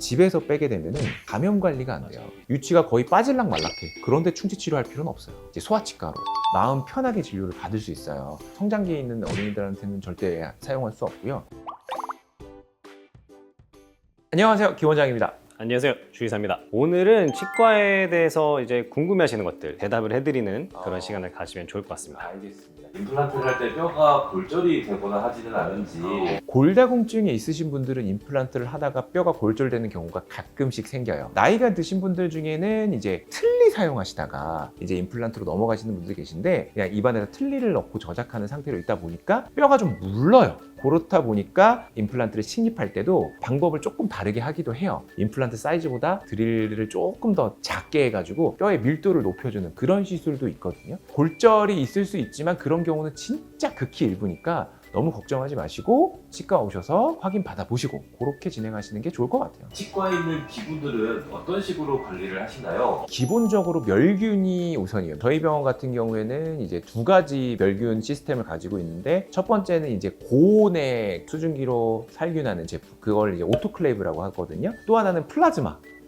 집에서 빼게 되면은 감염 관리가 안 돼요. 유치가 거의 빠질락 말락해. 그런데 충치 치료할 필요는 없어요. 이제 소아치과로 마음 편하게 진료를 받을 수 있어요. 성장기에 있는 어린이들한테는 절대 사용할 수 없고요. 안녕하세요, 김 원장입니다. 안녕하세요, 주의사입니다. 오늘은 치과에 대해서 이제 궁금해하시는 것들 대답을 해드리는 그런 시간을 가지면 좋을 것 같습니다. 알겠습니다. 임플란트를 할 때 뼈가 골절이 되거나 하지는 않은지. 골다공증이 있으신 분들은 임플란트를 하다가 뼈가 골절되는 경우가 가끔씩 생겨요. 나이가 드신 분들 중에는 이제 틀니 사용하시다가 이제 임플란트로 넘어가시는 분들 계신데 그냥 입안에다 틀니를 넣고 저작하는 상태로 있다 보니까 뼈가 좀 물러요. 그렇다 보니까 임플란트를 식립할 때도 방법을 조금 다르게 하기도 해요. 임플란트 사이즈보다 드릴을 조금 더 작게 해가지고 뼈의 밀도를 높여주는 그런 시술도 있거든요. 골절이 있을 수 있지만 그런 경우는 진짜 극히 일부니까 너무 걱정하지 마시고 치과 오셔서 확인 받아보시고 그렇게 진행하시는 게 좋을 것 같아요. 치과에 있는 기구들은 어떤 식으로 관리를 하시나요? 기본적으로 멸균이 우선이에요. 저희 병원 같은 경우에는 이제 두 가지 멸균 시스템을 가지고 있는데 첫 번째는 이제 고온의 수증기로 살균하는 제품, 그걸 이제 오토클레이브라고 하거든요. 또 하나는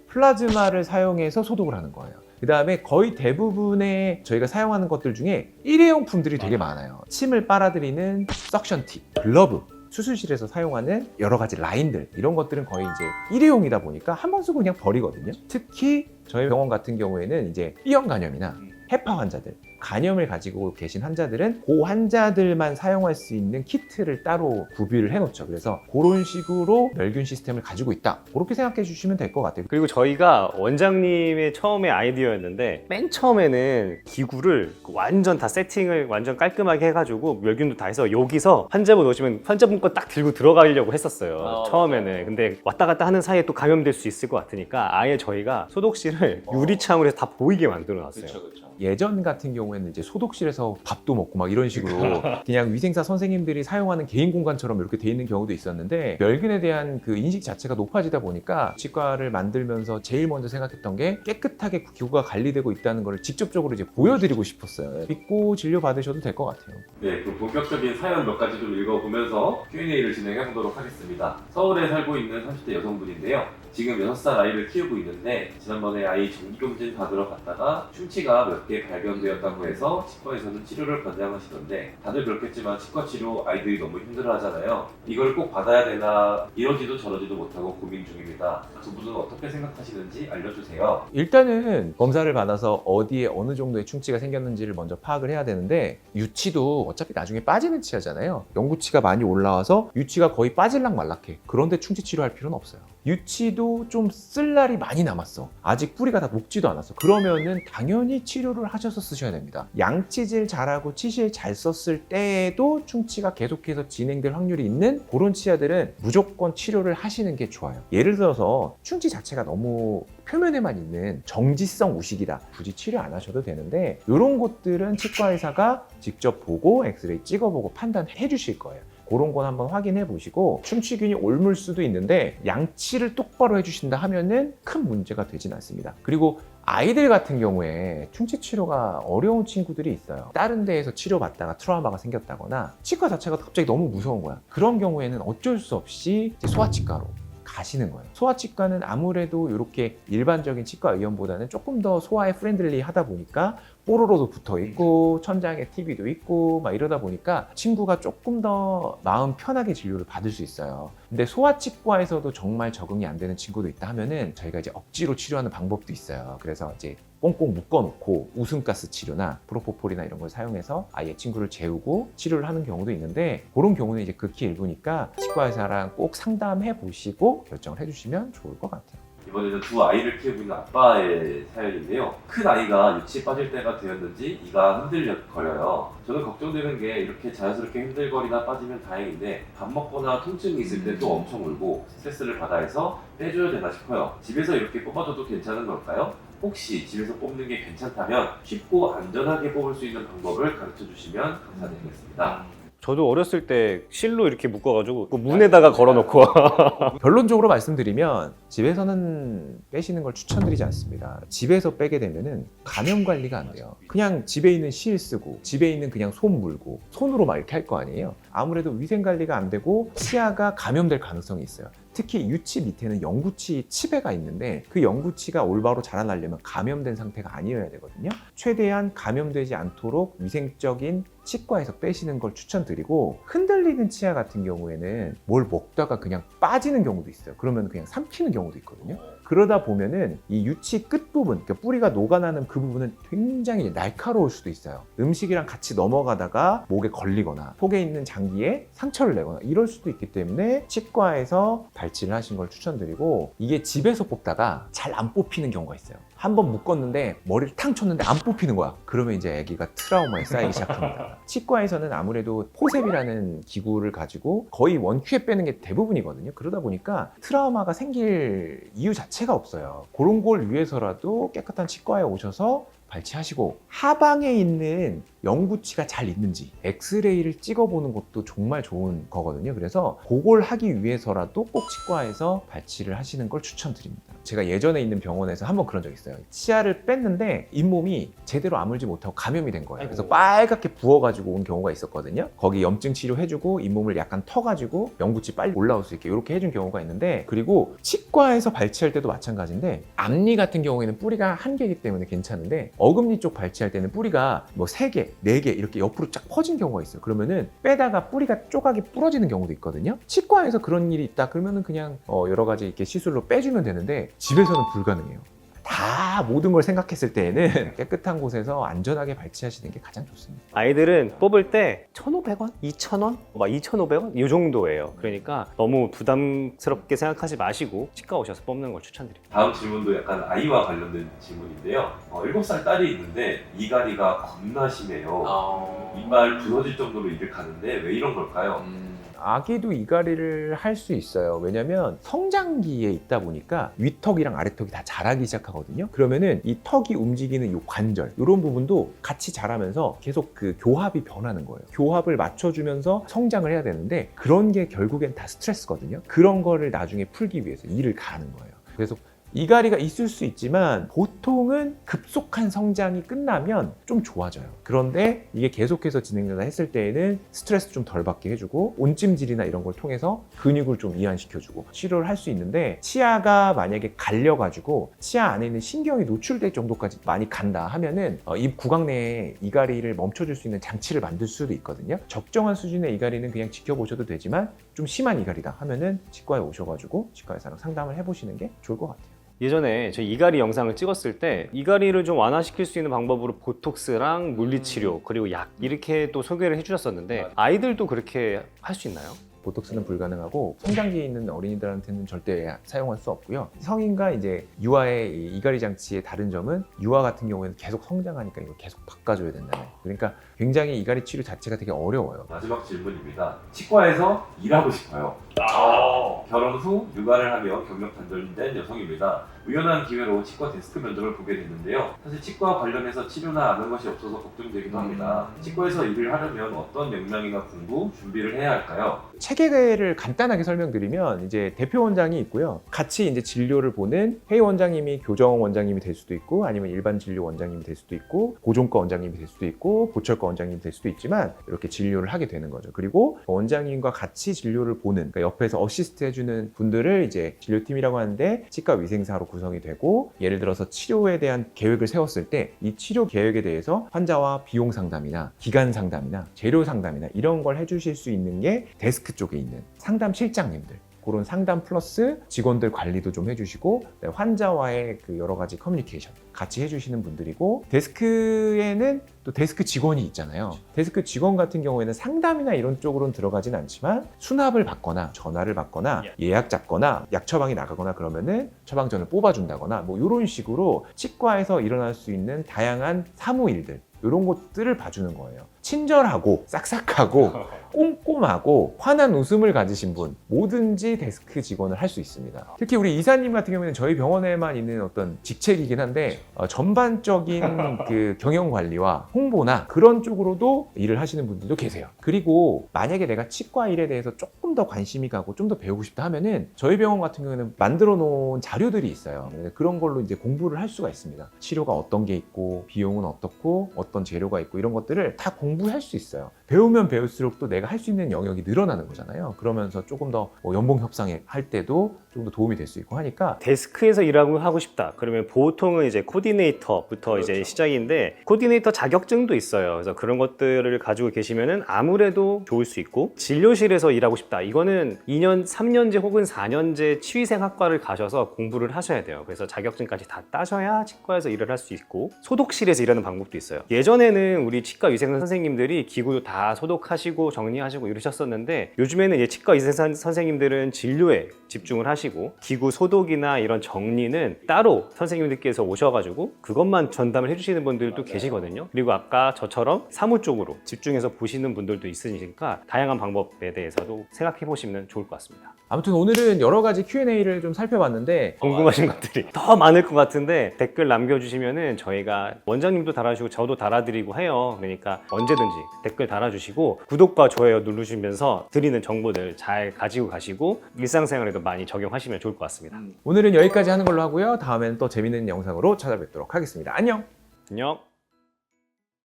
플라즈마를 사용해서 소독을 하는 거예요. 그 다음에 거의 대부분의 저희가 사용하는 것들 중에 일회용품들이 되게 많아요. 침을 빨아들이는 석션팁, 글러브, 수술실에서 사용하는 여러 가지 라인들, 이런 것들은 거의 이제 일회용이다 보니까 한 번 쓰고 그냥 버리거든요. 특히 저희 병원 같은 경우에는 이제 B형 간염이나 해파 환자들, 간염을 가지고 계신 환자들은 그 환자들만 사용할 수 있는 키트를 따로 구비를 해놓죠. 그래서 그런 식으로 멸균 시스템을 가지고 있다, 그렇게 생각해 주시면 될 것 같아요. 그리고 저희가 원장님의 처음에 아이디어였는데 맨 처음에는 기구를 완전 다 세팅을 완전 깔끔하게 해가지고 멸균도 다 해서 여기서 환자분 오시면 환자분 거 딱 들고 들어가려고 했었어요. 처음에는. 근데 왔다 갔다 하는 사이에 또 감염될 수 있을 것 같으니까 아예 저희가 소독실을 유리창으로 해서 다 보이게 만들어 놨어요. 그렇죠. 예전 같은 경우에는 이제 소독실에서 밥도 먹고 막 이런 식으로 그냥 위생사 선생님들이 사용하는 개인 공간처럼 이렇게 돼 있는 경우도 있었는데 멸균에 대한 그 인식 자체가 높아지다 보니까 치과를 만들면서 제일 먼저 생각했던 게 깨끗하게 기구가 관리되고 있다는 걸 직접적으로 이제 보여드리고 싶었어요. 믿고 진료 받으셔도 될 것 같아요. 네, 그 본격적인 사연 몇 가지 좀 읽어보면서 Q&A를 진행해 보도록 하겠습니다. 서울에 살고 있는 30대 여성분인데요. 지금 6살 아이를 키우고 있는데 지난번에 아이 정기검진 받으러 갔다가 충치가 몇 개 발견되었다고 해서 치과에서는 치료를 권장하시던데 다들 그렇겠지만 치과 치료 아이들이 너무 힘들어하잖아요. 이걸 꼭 받아야 되나 이러지도 저러지도 못하고 고민 중입니다. 두 분은 어떻게 생각하시는지 알려주세요. 일단은 검사를 받아서 어디에 어느 정도의 충치가 생겼는지를 먼저 파악을 해야 되는데 유치도 어차피 나중에 빠지는 치아잖아요. 영구치가 많이 올라와서 유치가 거의 빠질락 말락해. 그런데 충치 치료할 필요는 없어요. 유치도 좀 쓸 날이 많이 남았어. 아직 뿌리가 다 녹지도 않았어. 그러면은 당연히 치료를 하셔서 쓰셔야 됩니다. 양치질 잘하고 치실 잘 썼을 때에도 충치가 계속해서 진행될 확률이 있는 그런 치아들은 무조건 치료를 하시는 게 좋아요. 예를 들어서 충치 자체가 너무 표면에만 있는 정지성 우식이다, 굳이 치료 안 하셔도 되는데 이런 것들은 치과 의사가 직접 보고 엑스레이 찍어보고 판단해 주실 거예요. 그런 건 한번 확인해 보시고 충치균이 옮을 수도 있는데 양치를 똑바로 해주신다 하면은 큰 문제가 되진 않습니다. 그리고 아이들 같은 경우에 충치 치료가 어려운 친구들이 있어요. 다른 데에서 치료받다가 트라우마가 생겼다거나 치과 자체가 갑자기 너무 무서운 거야. 그런 경우에는 어쩔 수 없이 이제 소아치과로 가시는 거예요. 소아치과는 아무래도 이렇게 일반적인 치과 의원보다는 조금 더 소아에 프렌들리 하다 보니까 뽀로로도 붙어 있고 천장에 TV도 있고 막 이러다 보니까 친구가 조금 더 마음 편하게 진료를 받을 수 있어요. 근데 소아치과에서도 정말 적응이 안 되는 친구도 있다 하면은 저희가 이제 억지로 치료하는 방법도 있어요. 그래서 이제 꽁꽁 묶어놓고 웃음가스 치료나 프로포폴이나 이런 걸 사용해서 아예 친구를 재우고 치료를 하는 경우도 있는데 그런 경우는 이제 극히 일부니까 치과 의사랑 꼭 상담해 보시고 결정을 해주시면 좋을 것 같아요. 이번에는 두 아이를 키우고 있는 아빠의 사연인데요. 큰 아이가 유치 빠질 때가 되었는지 이가 흔들거려요. 저는 걱정되는 게 이렇게 자연스럽게 흔들거리나 빠지면 다행인데 밥 먹거나 통증이 있을 때 또 엄청 울고 스트레스를 받아 해서 빼줘야 되나 싶어요. 집에서 이렇게 뽑아줘도 괜찮은 걸까요? 혹시 집에서 뽑는 게 괜찮다면 쉽고 안전하게 뽑을 수 있는 방법을 가르쳐 주시면 감사드리겠습니다. 저도 어렸을 때 실로 이렇게 묶어가지고 그 문에다가 걸어놓고 결론적으로 말씀드리면 집에서는 빼시는 걸 추천드리지 않습니다. 집에서 빼게 되면은 감염 관리가 안 돼요. 그냥 집에 있는 실 쓰고 집에 있는 그냥 손 물고 손으로 막 이렇게 할 거 아니에요. 아무래도 위생 관리가 안 되고 치아가 감염될 가능성이 있어요. 특히 유치 밑에는 영구치 치배가 있는데 그 영구치가 올바로 자라나려면 감염된 상태가 아니어야 되거든요. 최대한 감염되지 않도록 위생적인 치과에서 빼시는 걸 추천드리고, 흔들리는 치아 같은 경우에는 뭘 먹다가 그냥 빠지는 경우도 있어요. 그러면 그냥 삼키는 경우도 있거든요. 그러다 보면은 이 유치 끝부분, 그러니까 뿌리가 녹아나는 그 부분은 굉장히 날카로울 수도 있어요. 음식이랑 같이 넘어가다가 목에 걸리거나 속에 있는 장기에 상처를 내거나 이럴 수도 있기 때문에 치과에서 발치를 하신 걸 추천드리고, 이게 집에서 뽑다가 잘 안 뽑히는 경우가 있어요. 한번 묶었는데 머리를 탕 쳤는데 안 뽑히는 거야. 그러면 이제 아기가 트라우마에 쌓이기 시작합니다. 치과에서는 아무래도 포셉이라는 기구를 가지고 거의 원큐에 빼는 게 대부분이거든요. 그러다 보니까 트라우마가 생길 이유 자체가 없어요. 그런 걸 위해서라도 깨끗한 치과에 오셔서 발치하시고, 하방에 있는 영구치가 잘 있는지 엑스레이를 찍어보는 것도 정말 좋은 거거든요. 그래서 그걸 하기 위해서라도 꼭 치과에서 발치를 하시는 걸 추천드립니다. 제가 예전에 있는 병원에서 한번 그런 적 있어요. 치아를 뺐는데 잇몸이 제대로 아물지 못하고 감염이 된 거예요. 그래서 빨갛게 부어가지고 온 경우가 있었거든요. 거기 염증 치료해주고 잇몸을 약간 터가지고 영구치 빨리 올라올 수 있게 이렇게 해준 경우가 있는데, 그리고 치과에서 발치할 때도 마찬가지인데, 앞니 같은 경우에는 뿌리가 한 개이기 때문에 괜찮은데 어금니 쪽 발치할 때는 뿌리가 뭐 3개, 4개 이렇게 옆으로 쫙 퍼진 경우가 있어요. 그러면은 빼다가 뿌리가 조각이 부러지는 경우도 있거든요. 치과에서 그런 일이 있다 그러면은 그냥 여러 가지 이렇게 시술로 빼주면 되는데, 집에서는 불가능해요. 다 모든 걸 생각했을 때에는 깨끗한 곳에서 안전하게 발치하시는 게 가장 좋습니다. 아이들은 뽑을 때 1,500원? 2,000원? 막 2,500원? 이 정도예요. 그러니까 너무 부담스럽게 생각하지 마시고 치과 오셔서 뽑는 걸 추천드립니다. 다음 질문도 약간 아이와 관련된 질문인데요. 7살 딸이 있는데 이갈이가 겁나 심해요. 이빨 부서질 정도로 이를 가는데 왜 이런 걸까요? 아기도 이갈이를 할 수 있어요. 왜냐면 성장기에 있다 보니까 위턱이랑 아래턱이 다 자라기 시작하거든요. 그러면은 이 턱이 움직이는 이 관절, 이런 부분도 같이 자라면서 계속 그 교합이 변하는 거예요. 교합을 맞춰주면서 성장을 해야 되는데, 그런 게 결국엔 다 스트레스거든요. 그런 거를 나중에 풀기 위해서 이를 가는 거예요. 그래서 이갈이가 있을 수 있지만 보통은 급속한 성장이 끝나면 좀 좋아져요. 그런데 이게 계속해서 진행된다 했을 때에는 스트레스 좀 덜 받게 해주고, 온찜질이나 이런 걸 통해서 근육을 좀 이완시켜주고 치료를 할 수 있는데, 치아가 만약에 갈려가지고 치아 안에 있는 신경이 노출될 정도까지 많이 간다 하면은 입 구강 내에 이갈이를 멈춰줄 수 있는 장치를 만들 수도 있거든요. 적정한 수준의 이갈이는 그냥 지켜보셔도 되지만, 좀 심한 이갈이다 하면은 치과에 오셔가지고 치과의사랑 상담을 해보시는 게 좋을 것 같아요. 예전에 저 이갈이 영상을 찍었을 때 이갈이를 좀 완화시킬 수 있는 방법으로 보톡스랑 물리치료 그리고 약 이렇게 또 소개를 해주셨었는데, 아이들도 그렇게 할 수 있나요? 보톡스는 불가능하고 성장기에 있는 어린이들한테는 절대 사용할 수 없고요. 성인과 이제 유아의 이 이갈이 장치의 다른 점은, 유아 같은 경우에는 계속 성장하니까 이걸 계속 바꿔줘야 된다는. 그러니까 굉장히 이갈이 치료 자체가 되게 어려워요. 마지막 질문입니다. 치과에서 일하고 싶어요. 결혼 후 육아를 하며 경력 단절된 여성입니다. 우연한 기회로 치과 데스크 면접을 보게 됐는데요. 사실 치과 관련해서 치료나 아는 것이 없어서 걱정되기도 합니다. 치과에서 일을 하려면 어떤 역량이나 공부, 준비를 해야 할까요? 체계를 간단하게 설명드리면, 이제 대표 원장이 있고요. 같이 이제 진료를 보는 회의 원장님이 교정 원장님이 될 수도 있고, 아니면 일반 진료 원장님이 될 수도 있고, 고정과 원장님이 될 수도 있고, 보철과 원장님이 될 수도 있지만, 이렇게 진료를 하게 되는 거죠. 그리고 원장님과 같이 진료를 보는, 그러니까 옆에서 어시스트 해주는 분들을 이제 진료팀이라고 하는데, 치과 위생사로 구성이 되고, 예를 들어서 치료에 대한 계획을 세웠을 때 이 치료 계획에 대해서 환자와 비용 상담이나 기간 상담이나 재료 상담이나 이런 걸 해주실 수 있는 게 데스크 쪽에 있는 상담 실장님들, 그런 상담 플러스 직원들 관리도 좀 해주시고, 환자와의 그 여러 가지 커뮤니케이션 같이 해주시는 분들이고, 데스크에는 또 데스크 직원이 있잖아요. 데스크 직원 같은 경우에는 상담이나 이런 쪽으로는 들어가진 않지만, 수납을 받거나 전화를 받거나 예약 잡거나 약 처방이 나가거나 그러면은 처방전을 뽑아준다거나 뭐 이런 식으로 치과에서 일어날 수 있는 다양한 사무일들, 이런 것들을 봐주는 거예요. 친절하고 싹싹하고 꼼꼼하고 환한 웃음을 가지신 분, 뭐든지 데스크 직원을 할 수 있습니다. 특히 우리 이사님 같은 경우에는 저희 병원에만 있는 어떤 직책이긴 한데, 전반적인 그 경영 관리와 홍보나 그런 쪽으로도 일을 하시는 분들도 계세요. 그리고 만약에 내가 치과 일에 대해서 조금 더 관심이 가고 좀 더 배우고 싶다 하면은 저희 병원 같은 경우에는 만들어 놓은 자료들이 있어요. 그런 걸로 이제 공부를 할 수가 있습니다. 치료가 어떤 게 있고, 비용은 어떻고, 어떤 재료가 있고, 이런 것들을 다 공부할 수 있어요. 배우면 배울수록 또 내가 내가 할 수 있는 영역이 늘어나는 거잖아요. 그러면서 조금 더 연봉 협상에 할 때도 좀 더 도움이 될 수 있고 하니까 데스크에서 일하고 하고 싶다. 그러면 보통은 이제 코디네이터부터 그렇죠. 이제 시작인데 코디네이터 자격증도 있어요. 그래서 그런 것들을 가지고 계시면은 아무래도 좋을 수 있고 진료실에서 일하고 싶다. 이거는 2년, 3년제 혹은 4년제 치위생학과를 가셔서 공부를 하셔야 돼요. 그래서 자격증까지 다 따셔야 치과에서 일을 할 수 있고 소독실에서 일하는 방법도 있어요. 예전에는 우리 치과 위생 선생님들이 기구도 다 소독하시고 정리하시고 이러셨었는데 요즘에는 이제 치과 위생 선생님들은 진료에 집중을 하시고 기구 소독이나 이런 정리는 따로 선생님들께서 오셔가지고 그것만 전담을 해주시는 분들도 계시거든요. 그리고 아까 저처럼 사무 쪽으로 집중해서 보시는 분들도 있으니까 다양한 방법에 대해서도 생각해 보시면 좋을 것 같습니다. 아무튼 오늘은 여러 가지 Q&A를 좀 살펴봤는데 궁금하신 것들이 더 많을 것 같은데 댓글 남겨주시면은 저희가 원장님도 달아주시고 저도 달아드리고 해요. 그러니까 언제든지 댓글 달아주시고 구독과 좋아요 누르시면서 드리는 정보들 잘 가지고 가시고 일상생활에도 많이 적용하시면 좋을 것 같습니다. 오늘은 여기까지 하는 걸로 하고요. 다음에는 또 재밌는 영상으로 찾아뵙도록 하겠습니다. 안녕! 안녕.